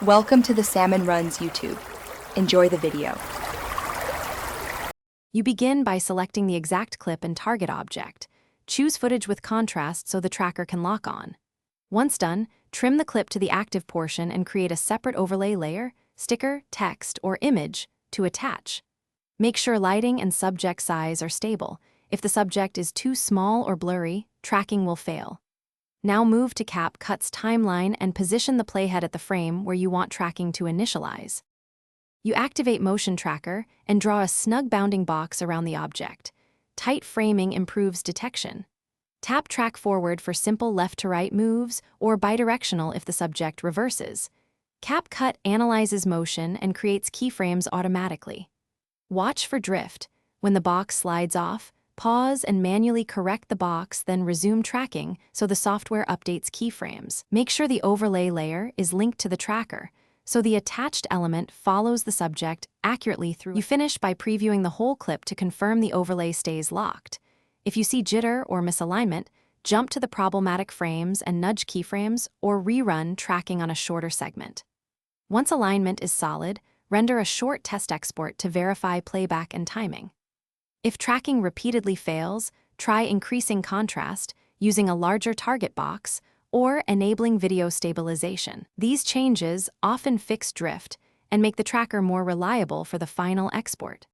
Welcome to the Salmon Runs YouTube. Enjoy the video. You begin by selecting the exact clip and target object. Choose footage with contrast so the tracker can lock on. Once done, trim the clip to the active portion and create a separate overlay layer, sticker, text, or image to attach. Make sure lighting and subject size are stable. If the subject is too small or blurry, tracking will fail. Now move to Capcut's timeline and position the playhead at the frame where you want tracking to initialize. You activate Motion Tracker and draw a snug bounding box around the object. Tight framing improves detection. Tap Track Forward for simple left-to-right moves or bidirectional if the subject reverses. Capcut analyzes motion and creates keyframes automatically. Watch for drift. When the box slides off, pause and manually correct the box, then resume tracking so the software updates keyframes. Make sure the overlay layer is linked to the tracker, so the attached element follows the subject accurately through. You finish by previewing the whole clip to confirm the overlay stays locked. If you see jitter or misalignment, jump to the problematic frames and nudge keyframes or rerun tracking on a shorter segment. Once alignment is solid, render a short test export to verify playback and timing. If tracking repeatedly fails, try increasing contrast, using a larger target box, or enabling video stabilization. These changes often fix drift and make the tracker more reliable for the final export.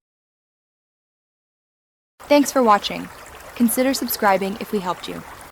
Thanks for watching. Consider subscribing if we helped you.